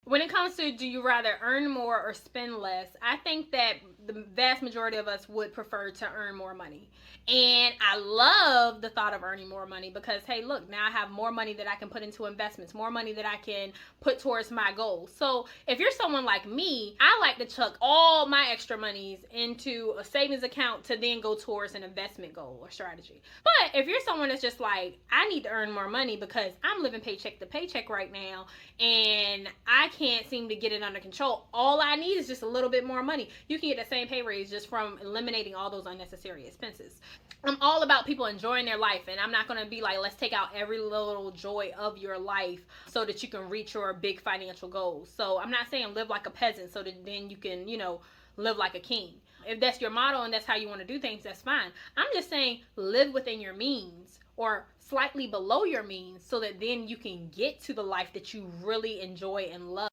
When it comes to do you rather earn more or spend less, I think that the vast majority of us would prefer to earn more money. And I love the thought of earning more money because, hey, look, now I have more money that I can put into investments, more money that I can put towards my goals. So if you're someone like me, I like to chuck all my extra monies into a savings account to then go towards an investment goal or strategy. But if you're someone that's just like, I need to earn more money because I'm living paycheck to paycheck right now and I can't seem to get it under control. All I need is just a little bit more money. You can get the same pay raise just from eliminating all those unnecessary expenses. I'm all about people enjoying their life, and I'm not going to be like, let's take out every little joy of your life so that you can reach your big financial goals. So I'm not saying live like a peasant so that then you can, live like a king. If that's your motto and that's how you want to do things, that's fine. I'm just saying live within your means or slightly below your means so that then you can get to the life that you really enjoy and love.